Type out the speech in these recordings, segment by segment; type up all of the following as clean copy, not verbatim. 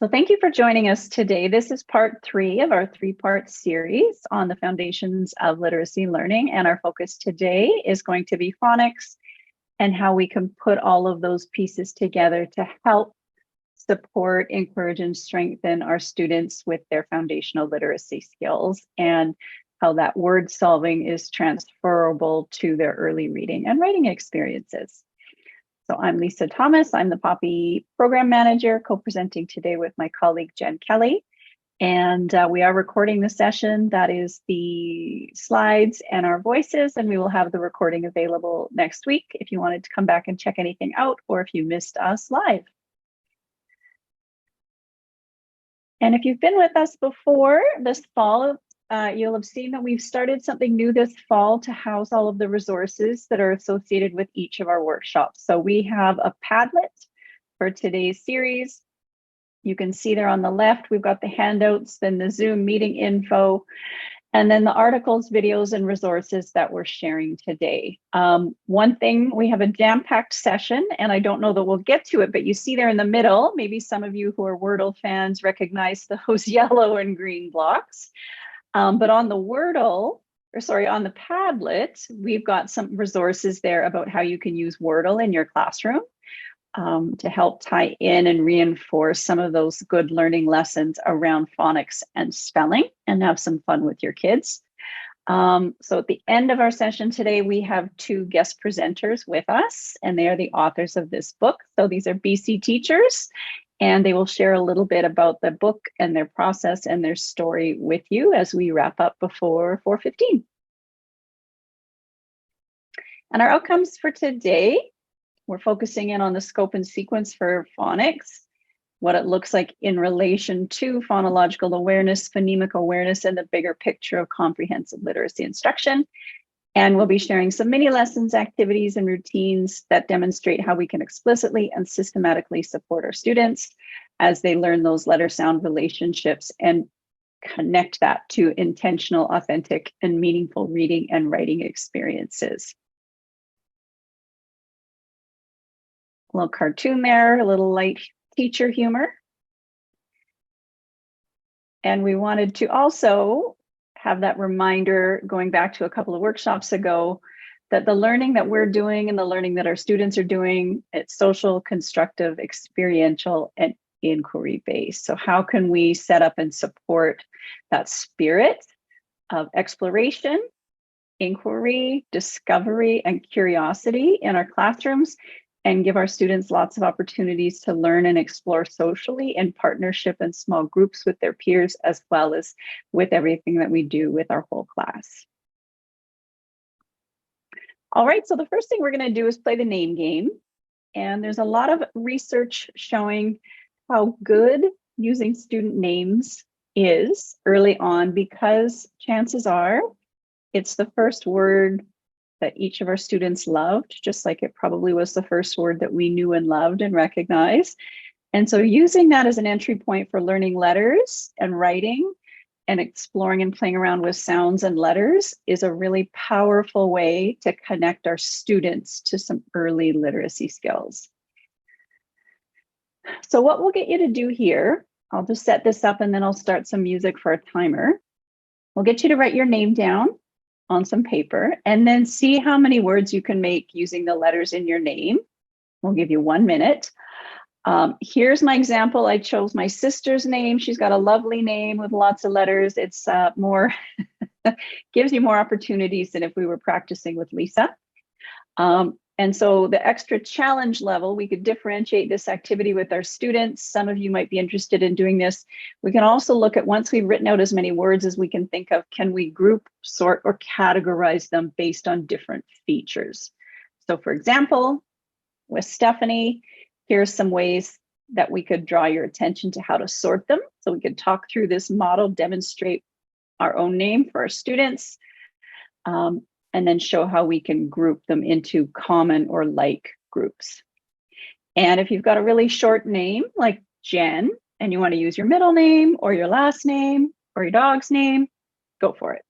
So thank you for joining us today. This is part 3 of our 3-part series on the foundations of literacy learning. And our focus today is going to be phonics and how we can put all of those pieces together to help support, encourage, and strengthen our students with their foundational literacy skills, and how that word solving is transferable to their early reading and writing experiences. So I'm Lisa Thomas. I'm the POPEY program manager, co-presenting today with my colleague, Jen Kelly. And we are recording the session. That is the slides and our voices, and we will have the recording available next week if you wanted to come back and check anything out, or if you missed us live. And if you've been with us before this fall, you'll have seen that we've started something new this fall to house all of the resources that are associated with each of our workshops. So we have a Padlet for today's series. You can see there on the left, we've got the handouts, then the Zoom meeting info, and then the articles, videos, and resources that we're sharing today. One thing, we have a jam-packed session, and I don't know that we'll get to it, but you see there in the middle, maybe some of you who are Wordle fans recognize those yellow and green blocks. But on the Wordle, on the Padlet, we've got some resources there about how you can use Wordle in your classroom to help tie in and reinforce some of those good learning lessons around phonics and spelling, and have some fun with your kids. So at the end of our session today, we have 2 guest presenters with us, and they are the authors of this book. So these are BC teachers, and they will share a little bit about the book and their process and their story with you as we wrap up before 4:15. And our outcomes for today, we're focusing in on the scope and sequence for phonics, what it looks like in relation to phonological awareness, phonemic awareness, and the bigger picture of comprehensive literacy instruction. And we'll be sharing some mini lessons, activities, and routines that demonstrate how we can explicitly and systematically support our students as they learn those letter-sound relationships and connect that to intentional, authentic, and meaningful reading and writing experiences. A little cartoon there, a little light teacher humor. And we wanted to also have that reminder, going back to a couple of workshops ago, that the learning that we're doing and the learning that our students are doing, it's social, constructive, experiential, and inquiry-based. So how can we set up and support that spirit of exploration, inquiry, discovery, and curiosity in our classrooms, and give our students lots of opportunities to learn and explore socially in partnership and small groups with their peers, as well as with everything that we do with our whole class. All right, so the first thing we're going to do is play the name game. And there's a lot of research showing how good using student names is early on, because chances are it's the first word that each of our students loved, just like it probably was the first word that we knew and loved and recognized. And so using that as an entry point for learning letters and writing and exploring and playing around with sounds and letters is a really powerful way to connect our students to some early literacy skills. So what we'll get you to do here, I'll just set this up and then I'll start some music for a timer. We'll get you to write your name down on some paper, and then see how many words you can make using the letters in your name. We'll give you 1 minute. Here's my example. I chose my sister's name. She's got a lovely name with lots of letters. It's more, gives you more opportunities than if we were practicing with Lisa. And so the extra challenge level, we could differentiate this activity with our students. Some of you might be interested in doing this. We can also look at, once we've written out as many words as we can think of, can we group, sort, or categorize them based on different features? So for example, with Stephanie, here's some ways that we could draw your attention to how to sort them. So we could talk through this model, demonstrate our own name for our students, and then show how we can group them into common or like groups. And if you've got a really short name like Jen, and you want to use your middle name or your last name or your dog's name, go for it.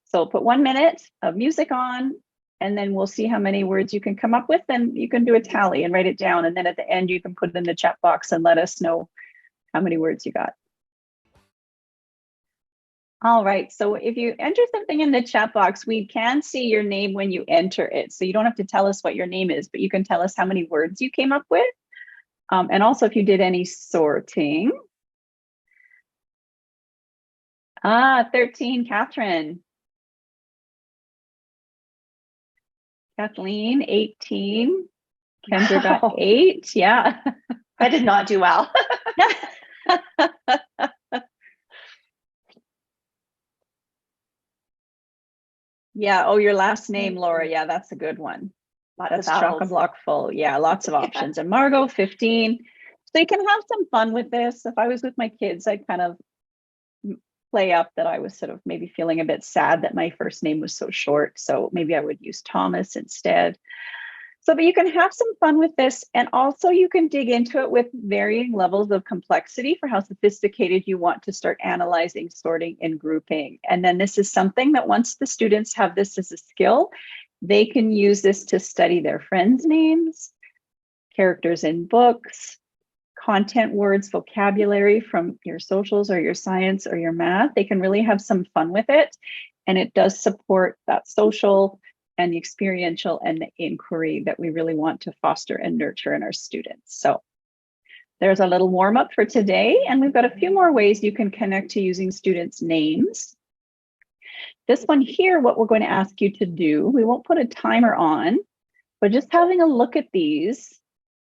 So put 1 minute of music on, and then we'll see how many words you can come up with, and you can do a tally and write it down. And then at the end, you can put it in the chat box and let us know how many words you got. All right, so if you enter something in the chat box, we can see your name when you enter it. So you don't have to tell us what your name is, but you can tell us how many words you came up with. And also if you did any sorting. 13, Catherine. Kathleen, 18. Kendra got 8, yeah. I did not do well. Yeah, oh, your last name, Laura, yeah, that's a good one. That's chock-a-block full. Yeah, lots of options. And Margot, 15. So you can have some fun with this. If I was with my kids, I'd kind of play up that I was sort of maybe feeling a bit sad that my first name was so short. So maybe I would use Thomas instead. So, but you can have some fun with this. And also you can dig into it with varying levels of complexity for how sophisticated you want to start analyzing, sorting, and grouping. And then this is something that once the students have this as a skill, they can use this to study their friends' names, characters in books, content words, vocabulary from your socials or your science or your math. They can really have some fun with it. And it does support that social and the experiential and the inquiry that we really want to foster and nurture in our students. So there's a little warm up for today. And we've got a few more ways you can connect to using students' names. This one here, what we're going to ask you to do, we won't put a timer on, but just having a look at these.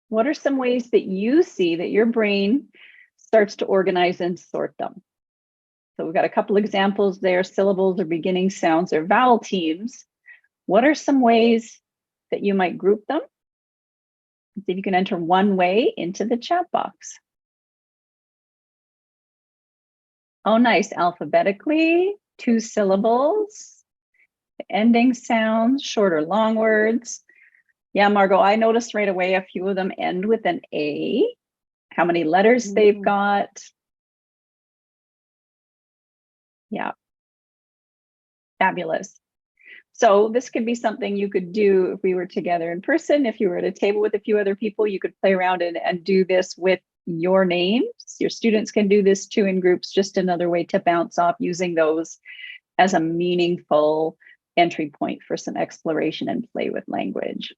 What are some ways that you see that your brain starts to organize and sort them? So we've got a couple examples there, syllables or beginning sounds or vowel teams. What are some ways that you might group them? See if you can enter one way into the chat box. Oh, nice, alphabetically, 2 syllables, ending sounds, short or long words. Yeah, Margot, I noticed right away a few of them end with an A, how many letters they've got. Yeah, fabulous. So this could be something you could do if we were together in person. If you were at a table with a few other people, you could play around and do this with your names. Your students can do this too in groups, just another way to bounce off using those as a meaningful entry point for some exploration and play with language.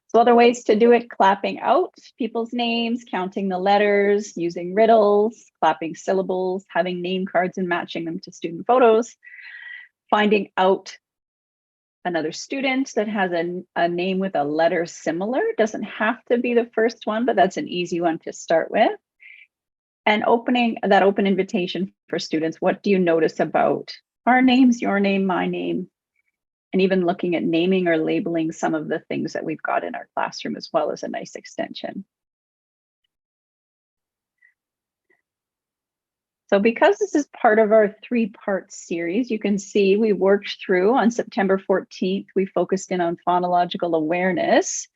So other ways to do it, clapping out people's names, counting the letters, using riddles, clapping syllables, having name cards and matching them to student photos, finding out another student that has a name with a letter similar. Doesn't have to be the first one, but that's an easy one to start with. And opening that open invitation for students. What do you notice about our names, your name, my name? And even looking at naming or labeling some of the things that we've got in our classroom as well as a nice extension. So because this is part of our 3-part series, you can see we worked through on September 14th, we focused in on phonological awareness.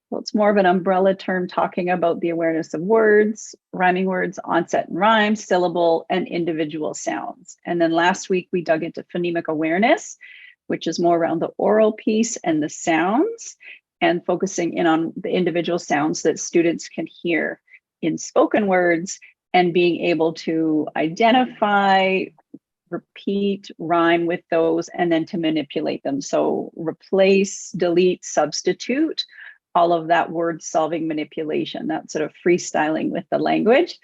Well, it's more of an umbrella term talking about the awareness of words, rhyming words, onset and rhyme, syllable, and individual sounds. And then last week we dug into phonemic awareness, which is more around the oral piece and the sounds, and focusing in on the individual sounds that students can hear in spoken words and being able to identify, repeat, rhyme with those, and then to manipulate them. So replace, delete, substitute, all of that word solving manipulation, that sort of freestyling with the language.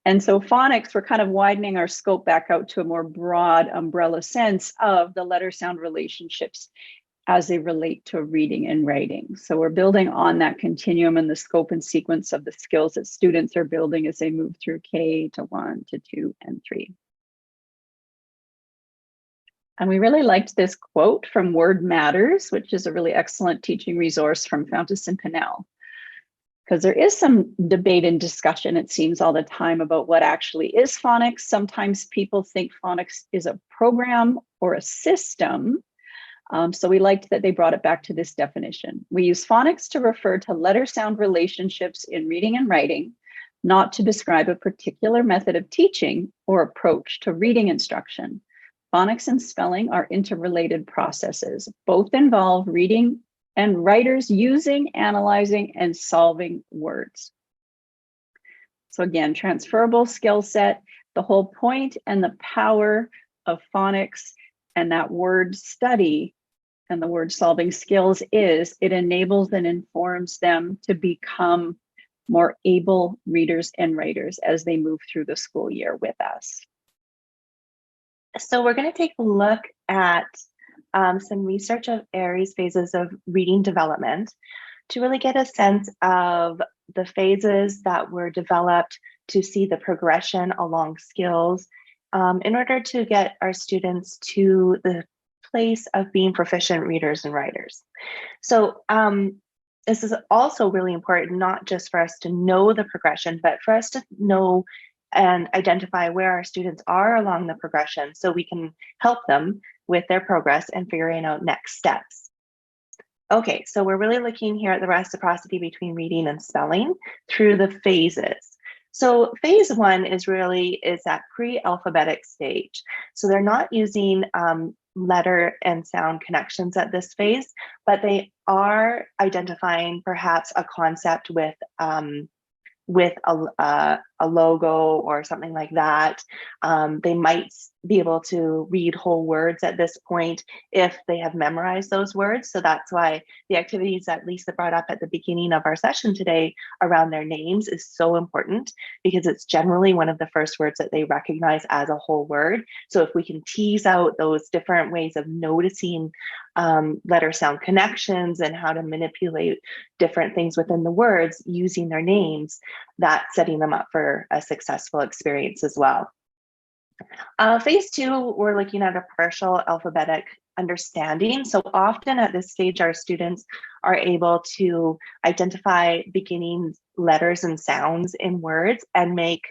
And so phonics, we're kind of widening our scope back out to a more broad umbrella sense of the letter sound relationships as they relate to reading and writing. So we're building on that continuum and the scope and sequence of the skills that students are building as they move through K to 1 to 2 and 3. And we really liked this quote from Word Matters, which is a really excellent teaching resource from Fountas and Pinnell. Because there is some debate and discussion, it seems, all the time about what actually is phonics. Sometimes people think phonics is a program or a system. So we liked that they brought it back to this definition. We use phonics to refer to letter sound relationships in reading and writing, not to describe a particular method of teaching or approach to reading instruction. Phonics and spelling are interrelated processes. Both involve reading and writers using, analyzing, and solving words. So again, transferable skill set, the whole point and the power of phonics and that word study and the word solving skills is it enables and informs them to become more able readers and writers as they move through the school year with us. So we're going to take a look at some research of Aries phases of reading development to really get a sense of the phases that were developed to see the progression along skills in order to get our students to the place of being proficient readers and writers. So this is also really important, not just for us to know the progression, but for us to know and identify where our students are along the progression so we can help them with their progress and figuring out next steps. Okay, so we're really looking here at the reciprocity between reading and spelling through the phases. So phase one is that pre-alphabetic stage. So they're not using letter and sound connections at this phase, but they are identifying perhaps a concept with a logo or something like that. They might be able to read whole words at this point if they have memorized those words. So that's why the activities that Lisa brought up at the beginning of our session today around their names is so important, because it's generally one of the first words that they recognize as a whole word. So if we can tease out those different ways of noticing letter sound connections and how to manipulate different things within the words using their names, that's setting them up for a successful experience as well. Phase two, we're looking at a partial alphabetic understanding. So often at this stage, our students are able to identify beginning letters and sounds in words and make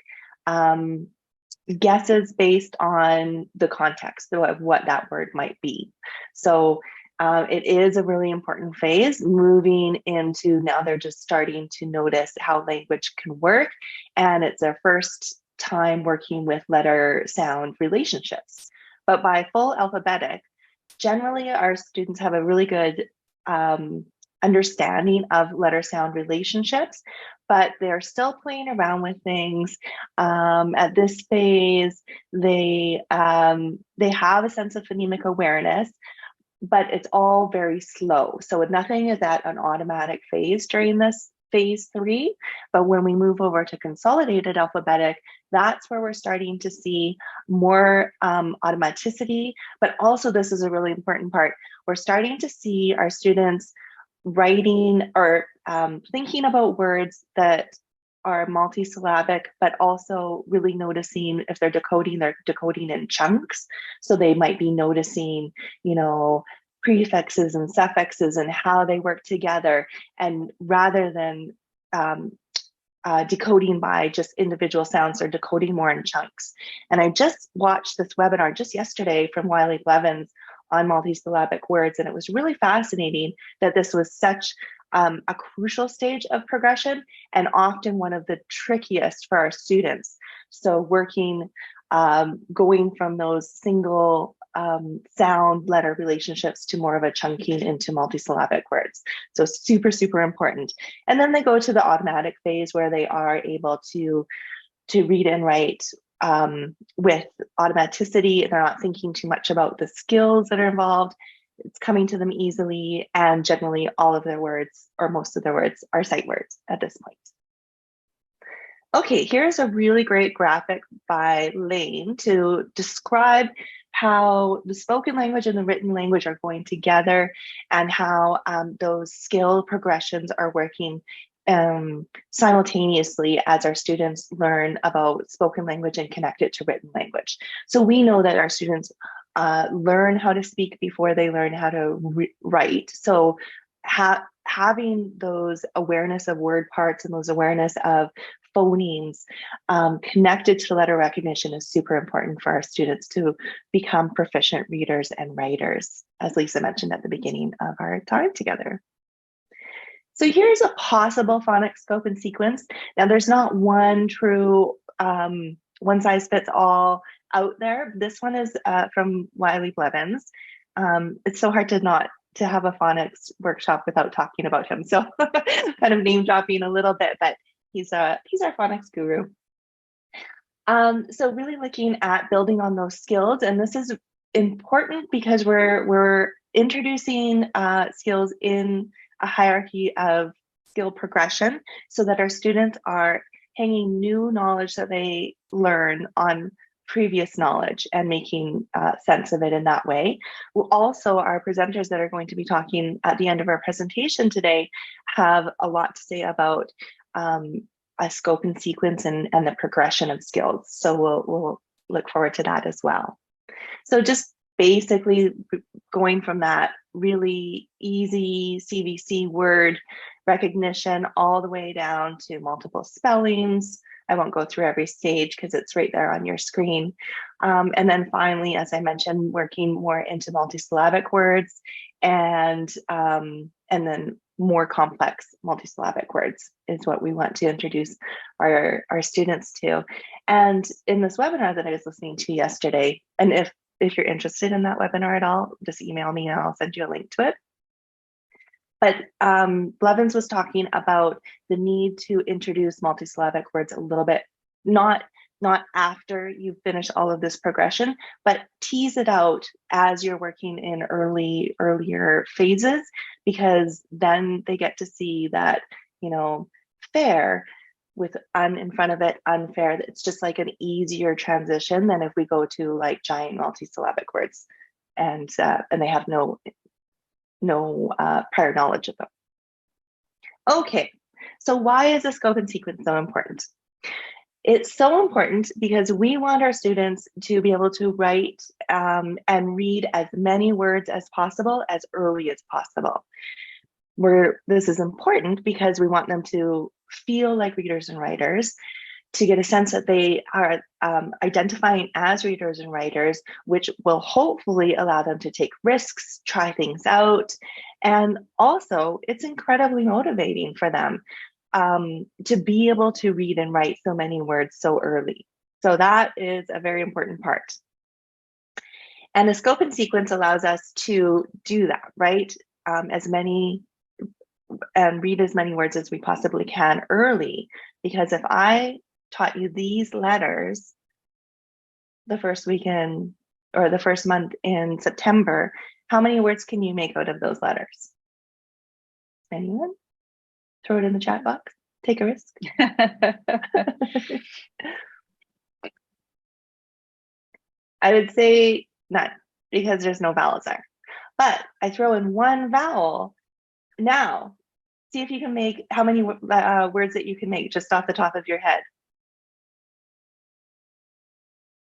guesses based on the context of what that word might be. So it is a really important phase, moving into now they're just starting to notice how language can work. And it's their first time working with letter sound relationships. But by full alphabetic, generally our students have a really good understanding of letter sound relationships, but they're still playing around with things. At this phase, they have a sense of phonemic awareness, but it's all very slow. So nothing is at an automatic phase during this phase three. But when we move over to consolidated alphabetic, that's where we're starting to see more automaticity. But also, this is a really important part. We're starting to see our students writing or thinking about words that are multisyllabic, but also really noticing if they're decoding in chunks. So they might be noticing, prefixes and suffixes and how they work together. And rather than decoding by just individual sounds, they're decoding more in chunks. And I just watched this webinar just yesterday from Wiley Blevins on multisyllabic words. And it was really fascinating that this was such a crucial stage of progression and often one of the trickiest for our students. So working, going from those single sound letter relationships to more of a chunking into multisyllabic words. So super, super important. And then they go to the automatic phase where they are able to read and write with automaticity. They're not thinking too much about the skills that are involved. It's coming to them easily, and generally all of their words, or most of their words, are sight words at this point. Okay, here's a really great graphic by Lane to describe how the spoken language and the written language are going together, and how those skill progressions are working simultaneously as our students learn about spoken language and connect it to written language. So we know that our students learn how to speak before they learn how to write. So having those awareness of word parts and those awareness of phonemes connected to letter recognition is super important for our students to become proficient readers and writers, as Lisa mentioned at the beginning of our time together. So here's a possible phonics scope and sequence. Now there's not one true one size fits all out there. This one is from Wiley Blevins. It's so hard to have a phonics workshop without talking about him. So kind of name dropping a little bit, but He's our phonics guru. So really looking at building on those skills, and this is important because we're introducing skills in a hierarchy of skill progression so that our students are hanging new knowledge that they learn on previous knowledge and making sense of it in that way. Also, our presenters that are going to be talking at the end of our presentation today have a lot to say about a scope and sequence and the progression of skills. So we'll look forward to that as well. So just basically going from that really easy CVC word recognition all the way down to multiple spellings. I won't go through every stage because it's right there on your screen. And then finally, as I mentioned, working more into multisyllabic words and then more complex multisyllabic words is what we want to introduce our students to. And in this webinar that I was listening to yesterday, and if you're interested in that webinar at all, just email me and I'll send you a link to it. But Blevins was talking about the need to introduce multisyllabic words a little bit, not after you finish all of this progression, but tease it out as you're working in earlier phases, because then they get to see that, you know, fair with un in front of it, unfair, it's just like an easier transition than if we go to like giant multisyllabic words and they have no prior knowledge of them. Okay, so why is the scope and sequence so important? It's so important because we want our students to be able to write and read as many words as possible as early as possible. This is important because we want them to feel like readers and writers, to get a sense that they are identifying as readers and writers, which will hopefully allow them to take risks, try things out. And also, it's incredibly motivating for them to be able to read and write so many words so early. So that is a very important part. And the scope and sequence allows us to do that, right? And read as many words as we possibly can early, because if I taught you these letters the first weekend or the first month in September, how many words can you make out of those letters? Anyone? Throw it in the chat box. Take a risk. I would say none, because there's no vowels there. But I throw in one vowel. Now, see if you can make how many words that you can make just off the top of your head.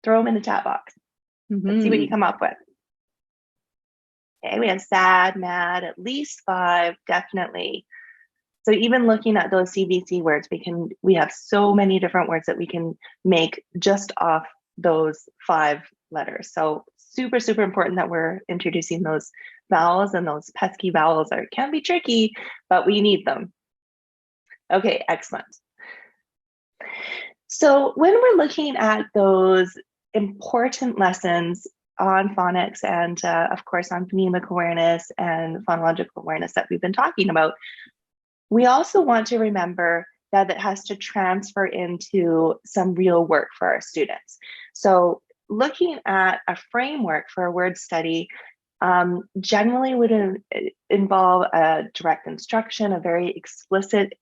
Throw them in the chat box. Let's see what you come up with. Okay, we have sad, mad, at least 5, definitely. So even looking at those CVC words, we have so many different words that we can make just off those 5 letters. So super, super important that we're introducing those vowels, and those pesky vowels can be tricky, but we need them. Okay, excellent. So when we're looking at those important lessons on phonics and of course on phonemic awareness and phonological awareness that we've been talking about, we also want to remember that it has to transfer into some real work for our students. So looking at a framework for a word study generally would involve a direct instruction, a very explicit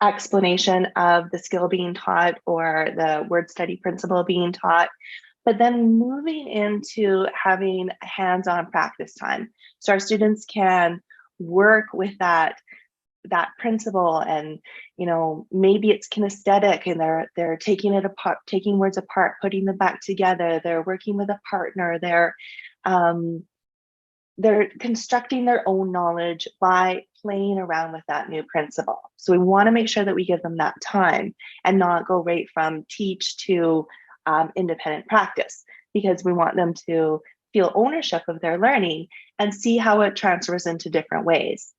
explanation of the skill being taught or the word study principle being taught, but then moving into having hands-on practice time. So our students can work with that principle, and maybe it's kinesthetic and they're taking it apart, taking words apart, putting them back together, they're working with a partner, they're constructing their own knowledge by playing around with that new principle. So we want to make sure that we give them that time and not go right from teach to independent practice, because we want them to feel ownership of their learning and see how it transfers into different ways.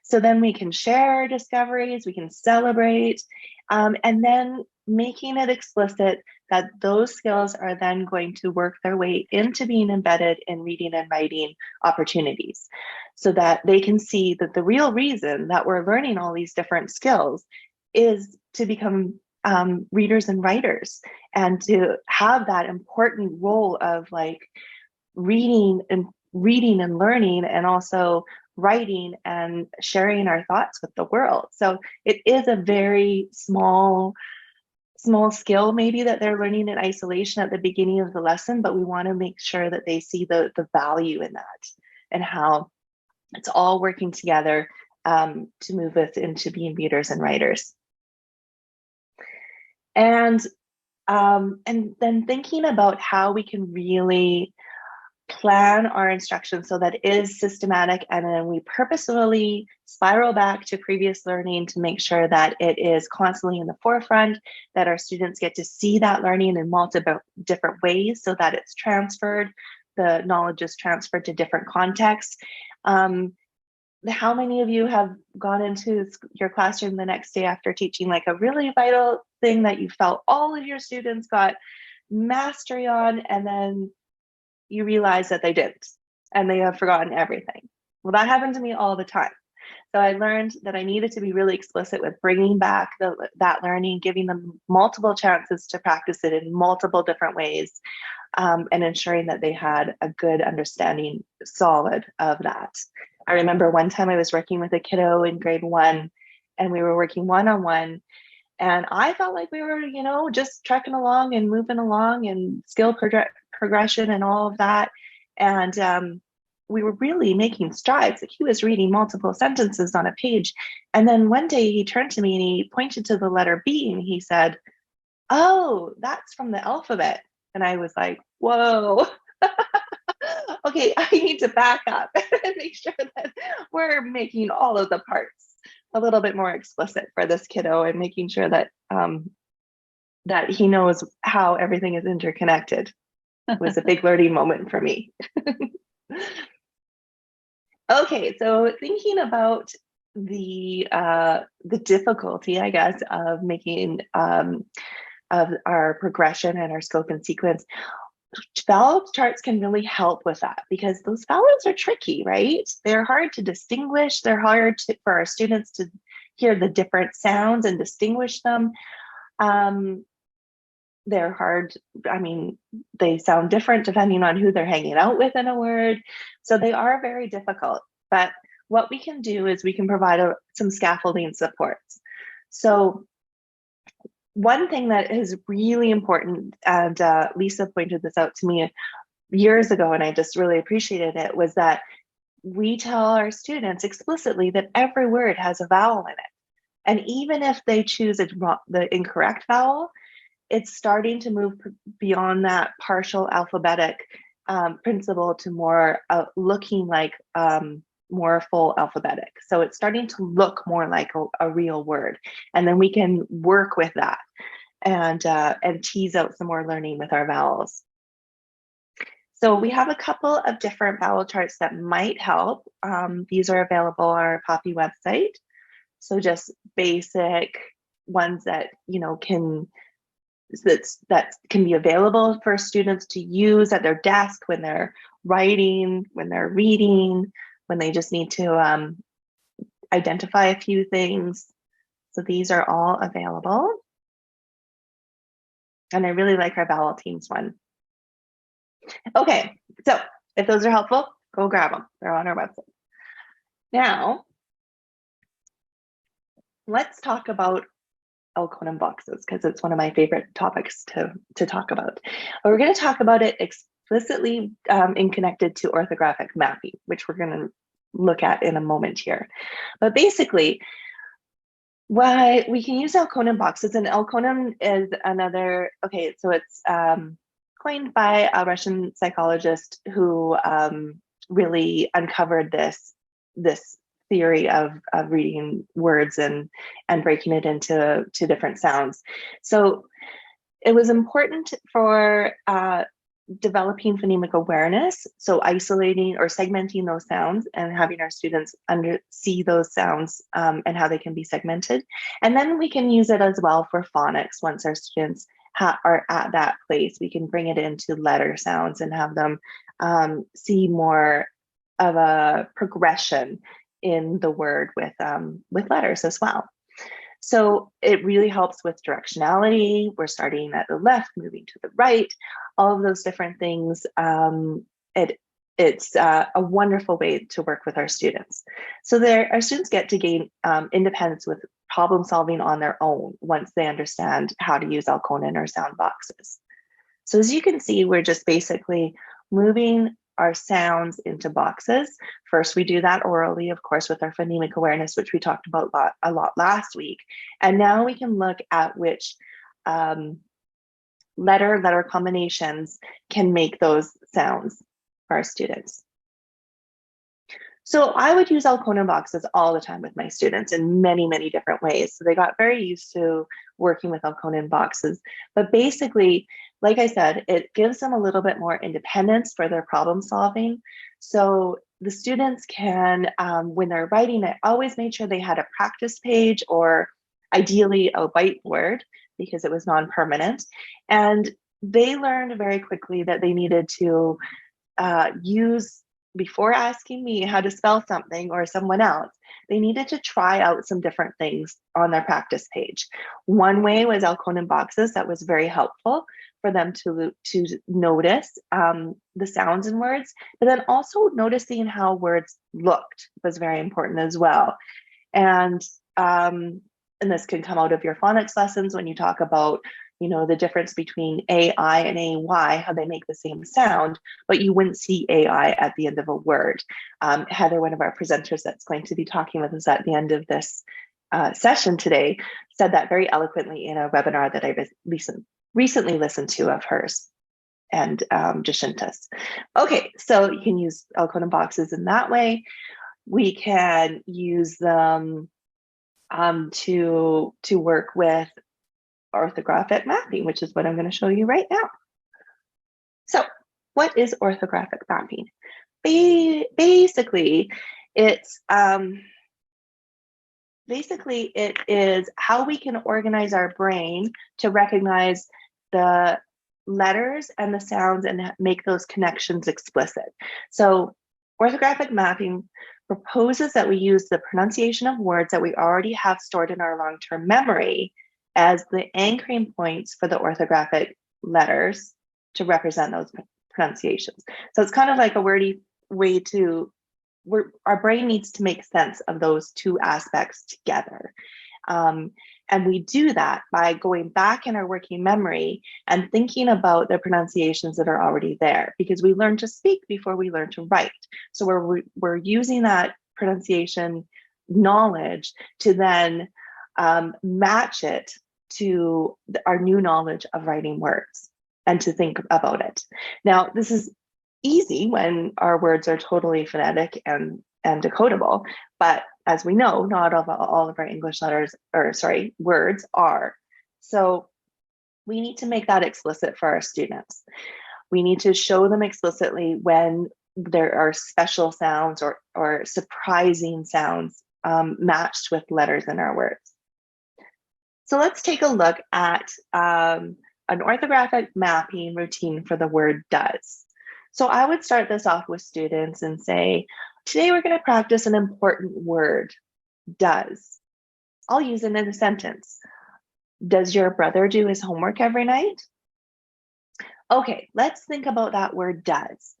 So then we can share our discoveries, we can celebrate, and then making it explicit that those skills are then going to work their way into being embedded in reading and writing opportunities, so that they can see that the real reason that we're learning all these different skills is to become readers and writers, and to have that important role of like reading and learning, and also writing and sharing our thoughts with the world. So it is a very small skill maybe that they're learning in isolation at the beginning of the lesson, but we want to make sure that they see the value in that, and how it's all working together to move us into being readers and writers. And then thinking about how we can really plan our instruction so that it is systematic, and then we purposefully spiral back to previous learning to make sure that it is constantly in the forefront, that our students get to see that learning in multiple different ways so that it's transferred, the knowledge is transferred to different contexts. How many of you have gone into your classroom the next day after teaching like a really vital thing that you felt all of your students got mastery on, and then you realize that they didn't, and they have forgotten everything? Well, that happened to me all the time. So I learned that I needed to be really explicit with bringing back that learning, giving them multiple chances to practice it in multiple different ways, and ensuring that they had a good understanding, solid, of that. I remember one time I was working with a kiddo in grade 1, and we were working one-on-one, and I felt like we were, just trekking along and moving along and skill progression and all of that. And we were really making strides. Like, he was reading multiple sentences on a page. And then one day he turned to me and he pointed to the letter B and he said, "Oh, that's from the alphabet." And I was like, whoa. Okay, I need to back up and make sure that we're making all of the parts a little bit more explicit for this kiddo, and making sure that that he knows how everything is interconnected. It was a big learning moment for me. Okay, so thinking about the difficulty, I guess, of making of our progression and our scope and sequence, vowel charts can really help with that, because those vowels are tricky, right? They're hard to distinguish. They're hard for our students to hear the different sounds and distinguish them. They're hard. I mean, they sound different depending on who they're hanging out with in a word. So they are very difficult. But what we can do is we can provide some scaffolding supports. So one thing that is really important, and Lisa pointed this out to me years ago, and I just really appreciated it, was that we tell our students explicitly that every word has a vowel in it. And even if they choose the incorrect vowel, it's starting to move beyond that partial alphabetic principle to more looking like more full alphabetic. So it's starting to look more like a real word. And then we can work with that and tease out some more learning with our vowels. So we have a couple of different vowel charts that might help. These are available on our POPEY website. So just basic ones that that can be available for students to use at their desk when they're writing, when they're reading, when they just need to identify a few things. So these are all available. And I really like our vowel teams one. Okay, so if those are helpful, go grab them. They're on our website. Now, let's talk about Elkonin boxes, because it's one of my favorite topics to talk about. But we're going to talk about it explicitly in connected to orthographic mapping, which we're going to look at in a moment here. But basically, why we can use Elkonin boxes, and Elkonin is another, okay, so it's coined by a Russian psychologist who really uncovered this theory of reading words and breaking it into different sounds. So it was important for developing phonemic awareness, so isolating or segmenting those sounds and having our students see those sounds and how they can be segmented. And then we can use it as well for phonics. Once our students are at that place, we can bring it into letter sounds and have them see more of a progression in the word with letters as well. So it really helps with directionality. We're starting at the left, moving to the right, all of those different things. It's a wonderful way to work with our students. So our students get to gain independence with problem solving on their own once they understand how to use Alconin or sound boxes. So as you can see, we're just basically moving our sounds into boxes. First, we do that orally, of course, with our phonemic awareness, which we talked about a lot last week. And now we can look at which letter combinations can make those sounds for our students. So I would use Alconin boxes all the time with my students in many, many different ways. So they got very used to working with Alconin boxes. But basically, like I said, it gives them a little bit more independence for their problem solving. So the students can, when they're writing, I always made sure they had a practice page or ideally a whiteboard because it was non-permanent. And they learned very quickly that they needed to use, before asking me how to spell something or someone else, they needed to try out some different things on their practice page. One way was Alconin boxes. That was very helpful for them to notice the sounds in words, but then also noticing how words looked was very important as well. And this can come out of your phonics lessons when you talk about, you know, the difference between AI and AY, how they make the same sound, but you wouldn't see AI at the end of a word. Heather, one of our presenters that's going to be talking with us at the end of this session today, said that very eloquently in a webinar that I recently listened to of hers and Jashinta's. Okay, so you can use Alconin boxes in that way. We can use them to work with orthographic mapping, which is what I'm going to show you right now. So what is orthographic mapping? Basically, it is how we can organize our brain to recognize the letters and the sounds and make those connections explicit. So orthographic mapping proposes that we use the pronunciation of words that we already have stored in our long-term memory as the anchoring points for the orthographic letters to represent those pronunciations. So it's kind of like a wordy way to, our brain needs to make sense of those two aspects together. And we do that by going back in our working memory and thinking about the pronunciations that are already there, because we learn to speak before we learn to write. So we're using that pronunciation knowledge to then match it to our new knowledge of writing words and to think about it. Now, this is easy when our words are totally phonetic and decodable, but as we know, not all of our English words are. So we need to make that explicit for our students. We need to show them explicitly when there are special sounds or surprising sounds matched with letters in our words. So let's take a look at an orthographic mapping routine for the word does. So I would start this off with students and say, today we're going to practice an important word, does. I'll use it in a sentence. Does your brother do his homework every night? Okay, let's think about that word does.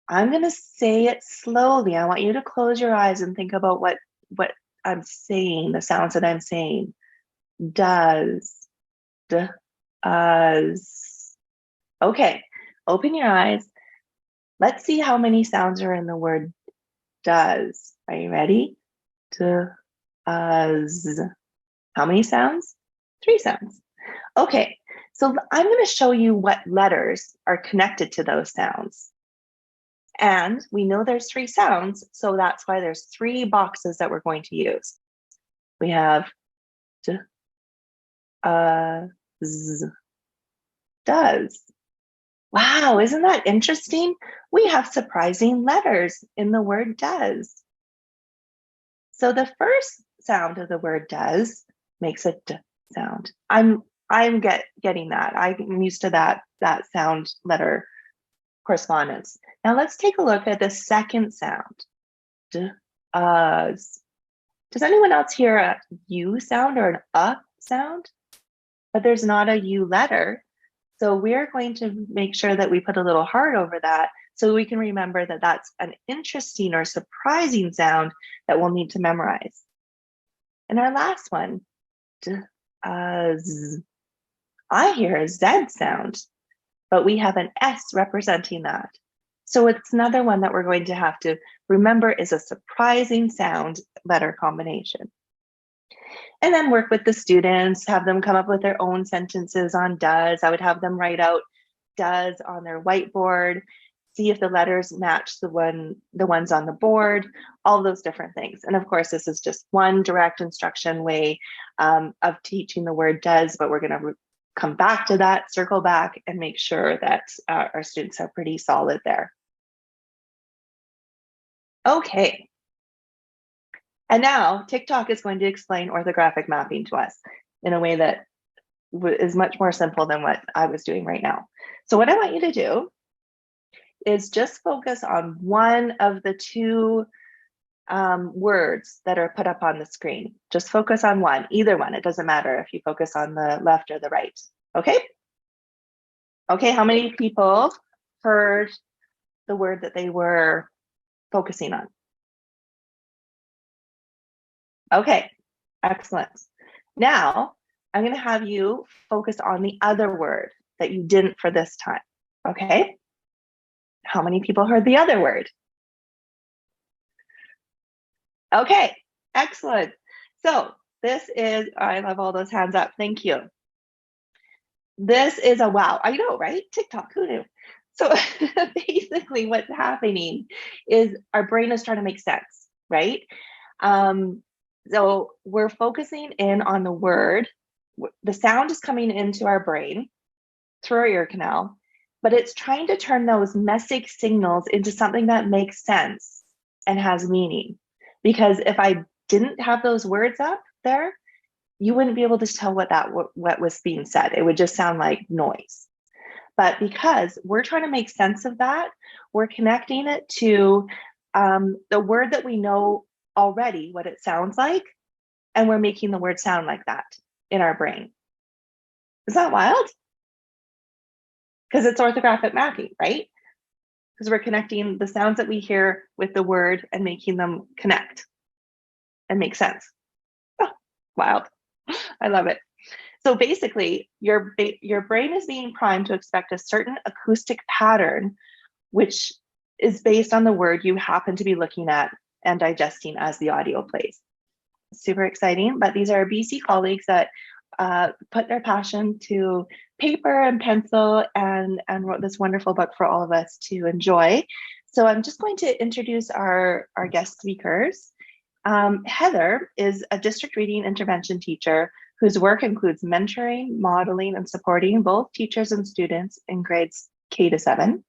I'm going to say it slowly. I want you to close your eyes and think about what I'm saying, the sounds that I'm saying. Does, does. Okay, open your eyes. Let's see how many sounds are in the word does. Are you ready? Does. How many sounds? 3 sounds. Okay, so I'm going to show you what letters are connected to those sounds. And we know there's 3 sounds, so that's why there's 3 boxes that we're going to use. We have d, z, does. Wow, isn't that interesting? We have surprising letters in the word does. So the first sound of the word does makes a d sound. I'm getting that. I'm used to that sound letter correspondence. Now let's take a look at the second sound. D, Does anyone else hear a U sound or an sound? But there's not a U letter. So we're going to make sure that we put a little heart over that so we can remember that that's an interesting or surprising sound that we'll need to memorize. And our last one, z. I hear a Z sound, but we have an S representing that. So it's another one that we're going to have to remember is a surprising sound letter combination. And then work with the students, have them come up with their own sentences on does. I would have them write out does on their whiteboard, see if the letters match the ones on the board, all those different things. And of course, this is just one direct instruction way of teaching the word does, but we're going to come back to that, circle back, and make sure that our students are pretty solid there. Okay. And now TikTok is going to explain orthographic mapping to us in a way that is much more simple than what I was doing right now. So what I want you to do is just focus on one of the two words that are put up on the screen. Just focus on one, either one. It doesn't matter if you focus on the left or the right. Okay? Okay, how many people heard the word that they were focusing on? Okay, excellent. Now, I'm going to have you focus on the other word that you didn't for this time. Okay? How many people heard the other word? Okay, excellent. So this is, I love all those hands up. Thank you. This is a wow. I know, right? TikTok, who knew? So basically what's happening is our brain is trying to make sense, right? So we're focusing in on the word. The sound is coming into our brain through our ear canal, but it's trying to turn those message signals into something that makes sense and has meaning. Because if I didn't have those words up there, you wouldn't be able to tell what was being said. It would just sound like noise. But because we're trying to make sense of that, we're connecting it to the word that we know already, what it sounds like, and we're making the word sound like that in our brain. Is that wild? Because it's orthographic mapping, right? Because we're connecting the sounds that we hear with the word and making them connect and make sense. Oh, wild. I love it. So basically, your brain is being primed to expect a certain acoustic pattern, which is based on the word you happen to be looking at and digesting as the audio plays. Super exciting, but these are BC colleagues that put their passion to paper and pencil and wrote this wonderful book for all of us to enjoy. So I'm just going to introduce our guest speakers. Heather is a district reading intervention teacher whose work includes mentoring, modeling, and supporting both teachers and students in grades K to 7.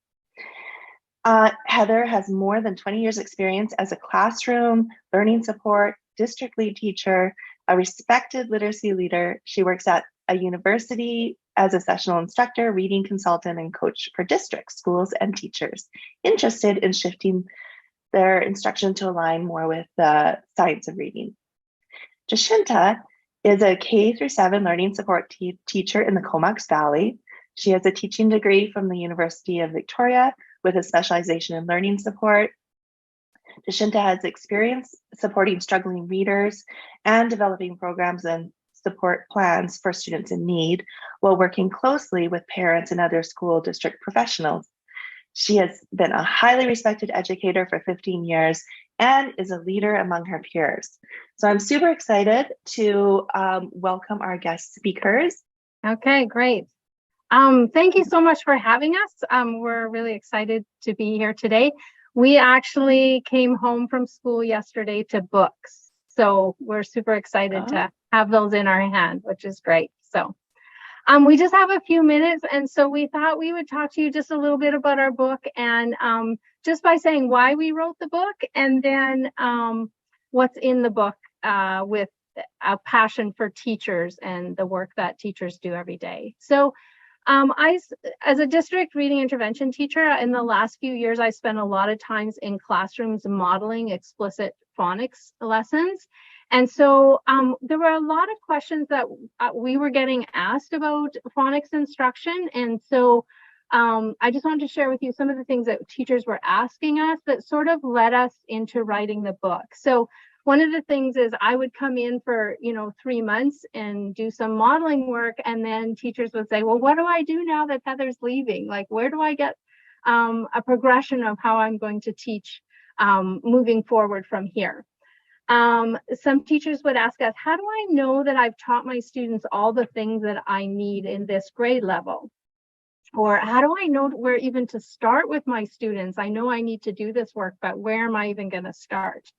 Heather has more than 20 years experience as a classroom, learning support, district lead teacher, a respected literacy leader. She works at a university as a sessional instructor, reading consultant, and coach for districts, schools, and teachers interested in shifting their instruction to align more with the science of reading. Jacinta is a K through 7 learning support teacher in the Comox Valley. She has a teaching degree from the University of Victoria with a specialization in learning support. Jacinta has experience supporting struggling readers and developing programs and support plans for students in need while working closely with parents and other school district professionals. She has been a highly respected educator for 15 years and is a leader among her peers. So I'm super excited to welcome our guest speakers. Okay, great. Thank you so much for having us. We're really excited to be here today. We actually came home from school yesterday to books. So we're super excited to have those in our hand, which is great. So We just have a few minutes, and so we thought we would talk to you just a little bit about our book, and just by saying why we wrote the book, and then what's in the book with a passion for teachers and the work that teachers do every day. So as a district reading intervention teacher, in the last few years, I spent a lot of times in classrooms modeling explicit phonics lessons. And so there were a lot of questions that we were getting asked about phonics instruction. And so I just wanted to share with you some of the things that teachers were asking us that sort of led us into writing the book. So one of the things is I would come in for, 3 months and do some modeling work. And then teachers would say, well, what do I do now that Heather's leaving? Like, where do I get a progression of how I'm going to teach moving forward from here? Some teachers would ask us, how do I know that I've taught my students all the things that I need in this grade level? Or how do I know where even to start with my students? I know I need to do this work, but where am I even going to start?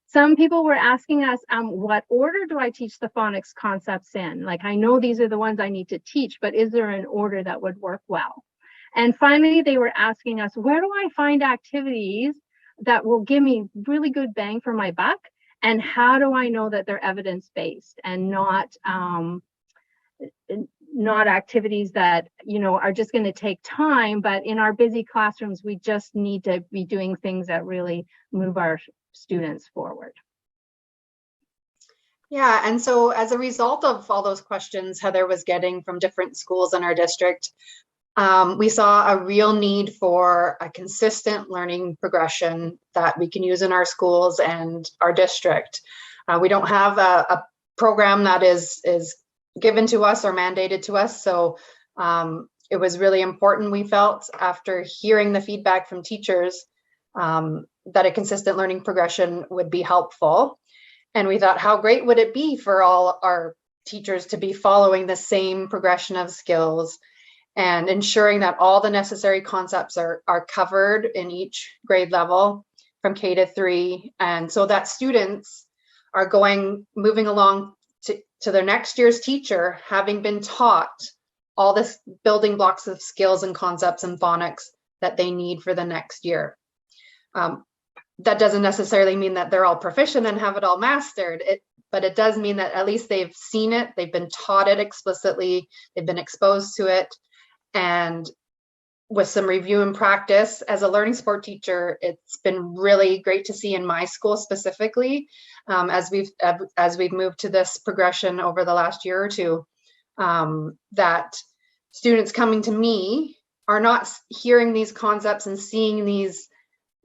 Some people were asking us, what order do I teach the phonics concepts in? Like, I know these are the ones I need to teach, but is there an order that would work well? And finally, they were asking us, where do I find activities that will give me really good bang for my buck? And how do I know that they're evidence-based and not activities that, are just going to take time, but in our busy classrooms, we just need to be doing things that really move our students forward. Yeah, and so as a result of all those questions Heather was getting from different schools in our district, we saw a real need for a consistent learning progression that we can use in our schools and our district. We don't have a program that is given to us or mandated to us, so it was really important, we felt, after hearing the feedback from teachers, that a consistent learning progression would be helpful. And we thought, how great would it be for all our teachers to be following the same progression of skills and ensuring that all the necessary concepts are covered in each grade level from K to 3, and so that students are moving along to their next year's teacher, having been taught all this building blocks of skills and concepts and phonics that they need for the next year. That doesn't necessarily mean that they're all proficient and have it all mastered, but it does mean that at least they've seen it, they've been taught it explicitly, they've been exposed to it, and with some review and practice. As a learning support teacher, it's been really great to see in my school specifically, as we've moved to this progression over the last year or two, that students coming to me are not hearing these concepts and seeing these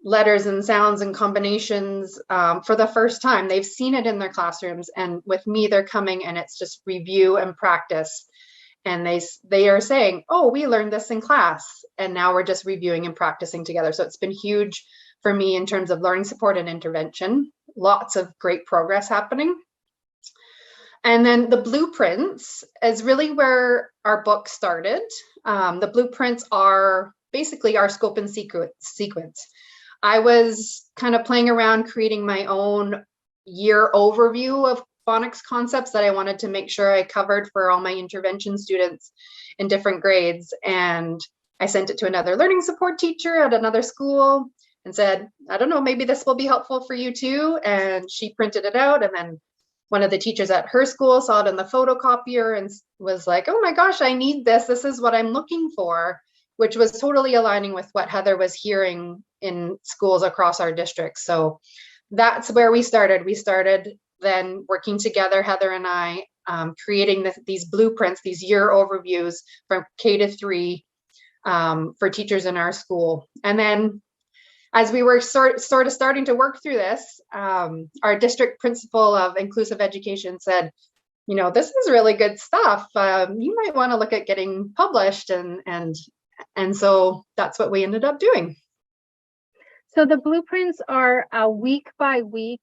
letters and sounds and combinations for the first time. They've seen it in their classrooms, and with me they're coming and it's just review and practice, and they are saying, oh, we learned this in class and now we're just reviewing and practicing together. So it's been huge for me in terms of learning support and intervention. Lots of great progress happening. And then the blueprints is really where our book started. The blueprints are basically our scope and sequence. I was kind of playing around creating my own year overview of phonics concepts that I wanted to make sure I covered for all my intervention students in different grades. And I sent it to another learning support teacher at another school and said, I don't know, maybe this will be helpful for you too. And she printed it out. And then one of the teachers at her school saw it in the photocopier and was like, oh my gosh, I need this. This is what I'm looking for, which was totally aligning with what Heather was hearing in schools across our district. So that's where we started. We started then working together, Heather and I, creating these blueprints, these year overviews from K to 3 for teachers in our school. And then as we were sort of starting to work through this, our district principal of inclusive education said, this is really good stuff. You might want to look at getting published. And so that's what we ended up doing. So the blueprints are a week by week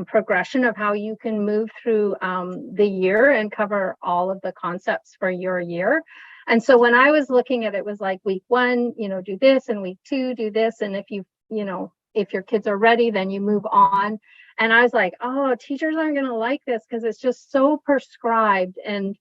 progression of how you can move through the year and cover all of the concepts for your year. And so when I was looking at it, it was like week 1, do this, and week 2, do this. And if if your kids are ready, then you move on. And I was like, oh, teachers aren't going to like this because it's just so prescribed. And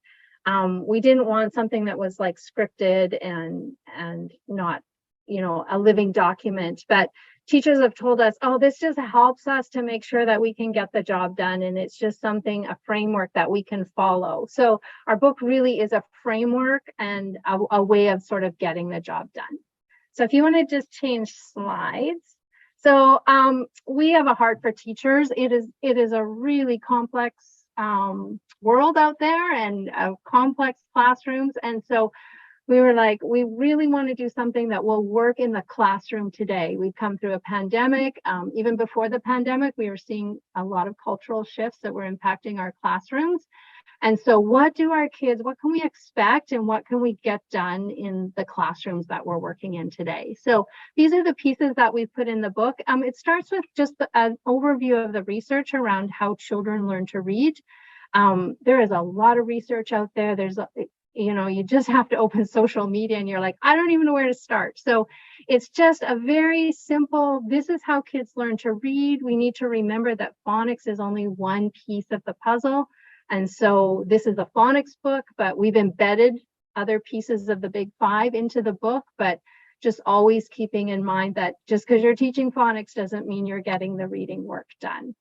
We didn't want something that was like scripted and not, you know, a living document. But teachers have told us, oh, this just helps us to make sure that we can get the job done. And it's just something, a framework that we can follow. So our book really is a framework and a way of sort of getting the job done. So if you want to just change slides. So we have a heart for teachers. It is a really complex world out there and complex classrooms. And so we were like, we really want to do something that will work in the classroom today. We've come through a pandemic. Even before the pandemic, we were seeing a lot of cultural shifts that were impacting our classrooms. And so what do our kids, what can we expect and what can we get done in the classrooms that we're working in today? So these are the pieces that we've put in the book. It starts with just an overview of the research around how children learn to read. There is a lot of research out there. You know, you just have to open social media and you're like, I don't even know where to start. So it's just a very simple, this is how kids learn to read. We need to remember that phonics is only one piece of the puzzle. And so this is a phonics book, but we've embedded other pieces of the big five into the book, but just always keeping in mind that just because you're teaching phonics doesn't mean you're getting the reading work done.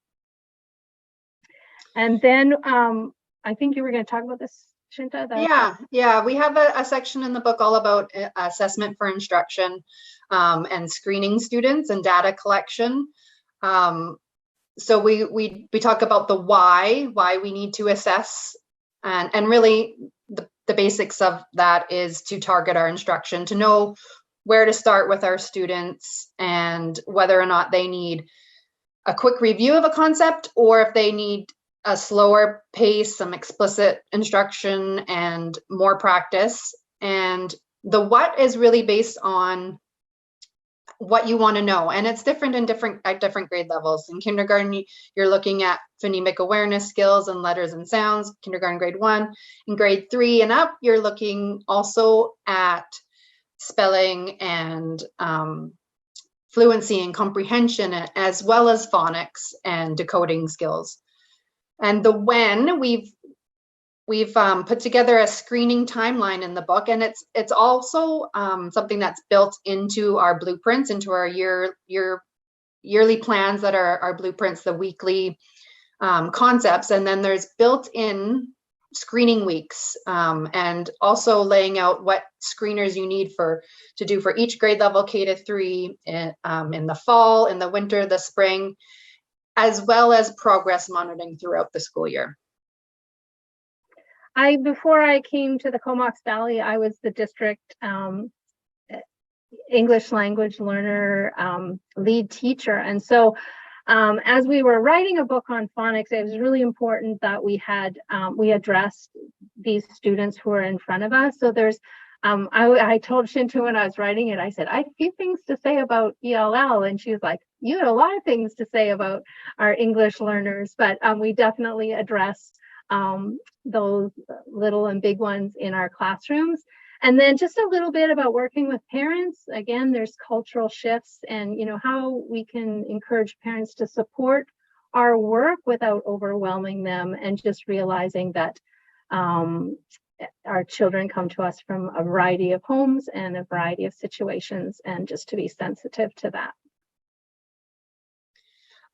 And then I think you were going to talk about this, Shinta. Yeah. We have a section in the book all about assessment for instruction and screening students and data collection. So we talk about the why we need to assess, and really the basics of that is to target our instruction, to know where to start with our students and whether or not they need a quick review of a concept or if they need a slower pace, some explicit instruction and more practice. And the what is really based on what you want to know, and it's different at different grade levels. In kindergarten, you're looking at phonemic awareness skills and letters and sounds, kindergarten grade 1. In grade 3 and up, you're looking also at spelling and fluency and comprehension, as well as phonics and decoding skills. And the when, we've put together a screening timeline in the book, and it's also something that's built into our blueprints, into our yearly plans that are our blueprints, the weekly concepts, and then there's built-in screening weeks, and also laying out what screeners you need to do for each grade level, K to 3, in the fall, in the winter, the spring, as well as progress monitoring throughout the school year. Before I came to the Comox Valley, I was the district English language learner lead teacher. And so as we were writing a book on phonics, it was really important that we addressed these students who are in front of us. So there's, I told Shinta when I was writing it, I said, I have a few things to say about ELL. And she was like, you had a lot of things to say about our English learners, but we definitely addressed those little and big ones in our classrooms. And then just a little bit about working with parents. Again, there's cultural shifts and, you know, how we can encourage parents to support our work without overwhelming them, and just realizing that our children come to us from a variety of homes and a variety of situations, and just to be sensitive to that.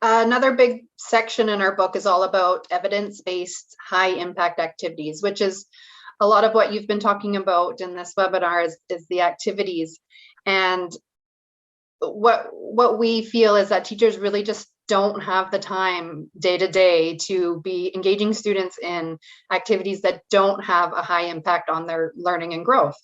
Another big section in our book is all about evidence-based high impact activities, which is a lot of what you've been talking about in this webinar is the activities. And what we feel is that teachers really just don't have the time day to day to be engaging students in activities that don't have a high impact on their learning and growth.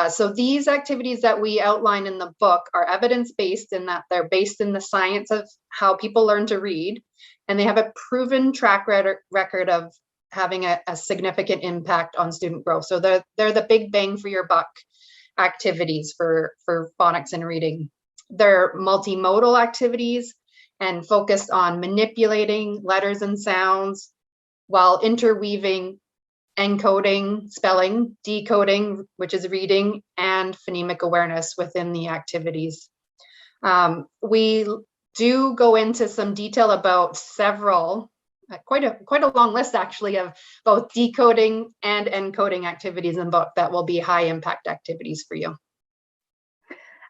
So these activities that we outline in the book are evidence-based in that they're based in the science of how people learn to read, and they have a proven track record of having a significant impact on student growth. So they're the big bang for your buck activities for phonics and reading. They're multimodal activities and focused on manipulating letters and sounds while interweaving encoding, spelling, decoding, which is reading, and phonemic awareness within the activities. We do go into some detail about several quite a long list actually of both decoding and encoding activities in the book that will be high impact activities for you.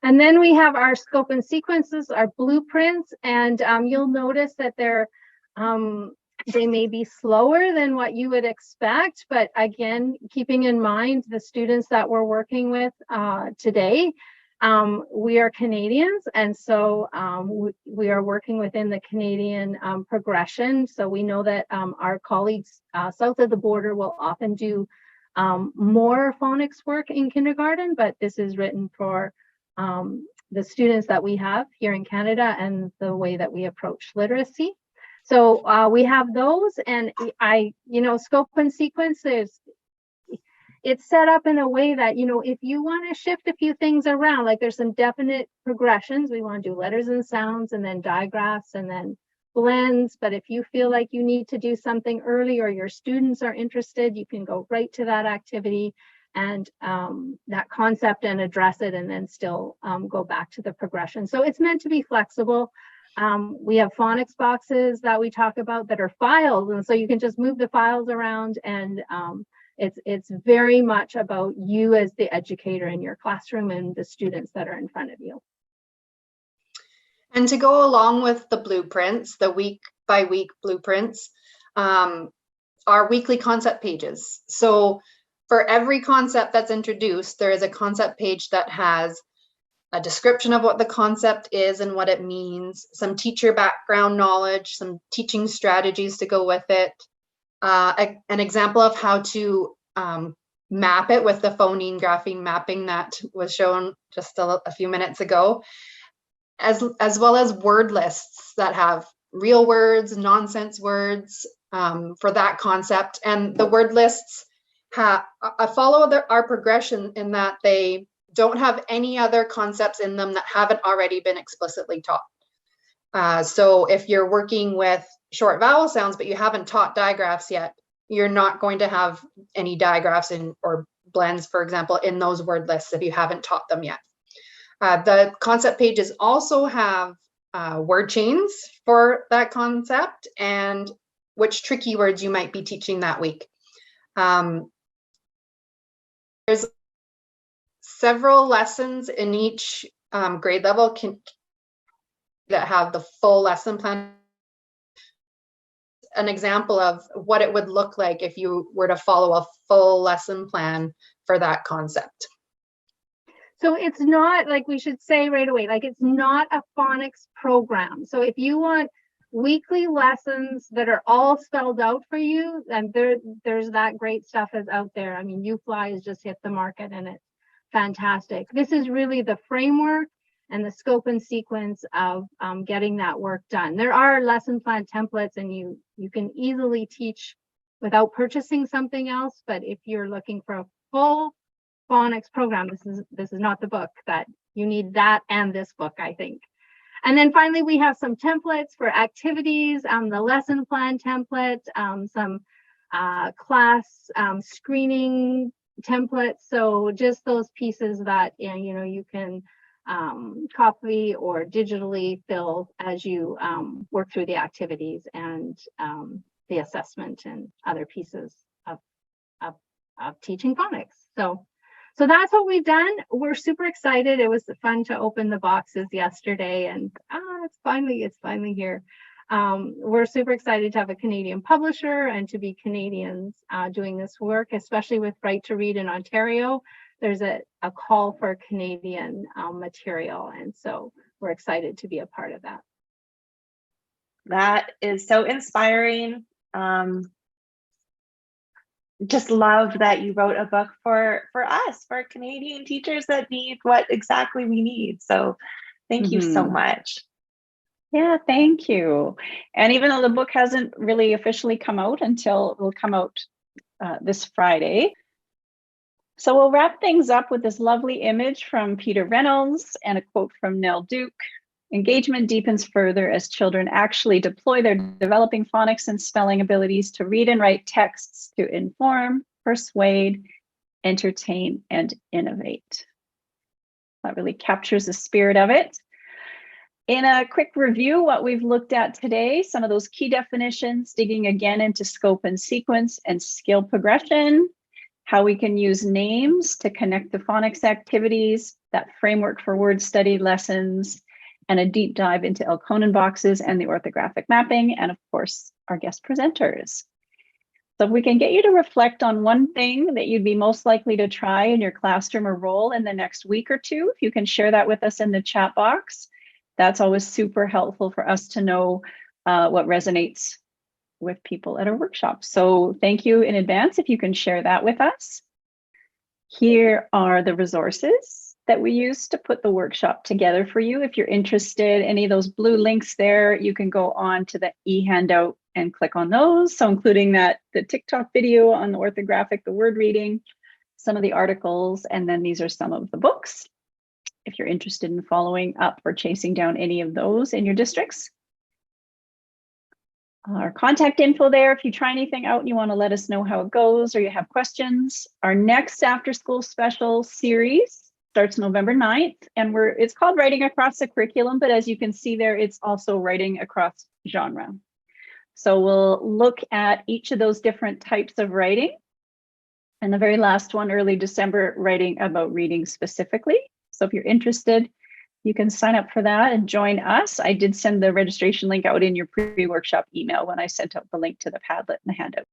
And then we have our scope and sequences, our blueprints, and you'll notice that they may be slower than what you would expect, but again, keeping in mind the students that we're working with today, we are Canadians, and so we are working within the Canadian progression. So we know that our colleagues south of the border will often do more phonics work in kindergarten, but this is written for the students that we have here in Canada and the way that we approach literacy. So we have those, and scope and sequences, it's set up in a way that, if you want to shift a few things around, like there's some definite progressions, we want to do letters and sounds and then digraphs and then blends. But if you feel like you need to do something early or your students are interested, you can go right to that activity and that concept and address it, and then still go back to the progression. So it's meant to be flexible. We have phonics boxes that we talk about that are files, and so you can just move the files around, and it's very much about you as the educator in your classroom and the students that are in front of you. And to go along with the blueprints, the week by week blueprints, are weekly concept pages. So for every concept that's introduced, there is a concept page that has a description of what the concept is and what it means, some teacher background knowledge, some teaching strategies to go with it, an example of how to map it with the phoneme grapheme mapping that was shown just a few minutes ago, as well as word lists that have real words, nonsense words for that concept. And the word lists follow our progression in that they don't have any other concepts in them that haven't already been explicitly taught. So if you're working with short vowel sounds, but you haven't taught digraphs yet, you're not going to have any digraphs or blends, for example, in those word lists if you haven't taught them yet. The concept pages also have word chains for that concept and which tricky words you might be teaching that week. There's several lessons in each grade level that have the full lesson plan. An example of what it would look like if you were to follow a full lesson plan for that concept. So it's not, like, we should say right away, like, it's not a phonics program. So if you want weekly lessons that are all spelled out for you, and there's that great stuff is out there. I mean, UFly has just hit the market and it's fantastic. This is really the framework and the scope and sequence of getting that work done. There are lesson plan templates, and you can easily teach without purchasing something else. But if you're looking for a full phonics program, this is not the book. That you need that and this book, I think. And then finally, we have some templates for activities, the lesson plan template, some class screening templates. So just those pieces that you can copy or digitally fill as you work through the activities and the assessment and other pieces of teaching phonics. So that's what we've done. We're super excited. It was fun to open the boxes yesterday, and it's finally here. We're super excited to have a Canadian publisher and to be Canadians doing this work, especially with Right to Read in Ontario. There's a call for Canadian material, and so we're excited to be a part of that. That is so inspiring. Just love that you wrote a book for us, for Canadian teachers that need what exactly we need. So thank you so much. Yeah, thank you. And even though the book hasn't really officially come out until it will come out this Friday. So we'll wrap things up with this lovely image from Peter Reynolds and a quote from Nell Duke. Engagement deepens further as children actually deploy their developing phonics and spelling abilities to read and write texts to inform, persuade, entertain, and innovate. That really captures the spirit of it. In a quick review, what we've looked at today, some of those key definitions, digging again into scope and sequence and skill progression, how we can use names to connect to phonics activities, that framework for word study lessons, and a deep dive into Elkonin boxes and the orthographic mapping, and of course, our guest presenters. So if we can get you to reflect on one thing that you'd be most likely to try in your classroom or role in the next week or two, if you can share that with us in the chat box, that's always super helpful for us to know what resonates with people at our workshop. So thank you in advance if you can share that with us. Here are the resources that we use to put the workshop together for you. If you're interested, any of those blue links there, you can go on to the e-handout and click on those. So including the TikTok video on the orthographic, the word reading, some of the articles, and then these are some of the books, if you're interested in following up or chasing down any of those in your districts. Our contact info there, if you try anything out and you want to let us know how it goes or you have questions. Our next after school special series starts November 9th, and it's called Writing Across the Curriculum, but as you can see there, it's also writing across genre. So we'll look at each of those different types of writing. And the very last one, early December, writing about reading specifically. So if you're interested, you can sign up for that and join us. I did send the registration link out in your pre-workshop email when I sent out the link to the Padlet and the handout.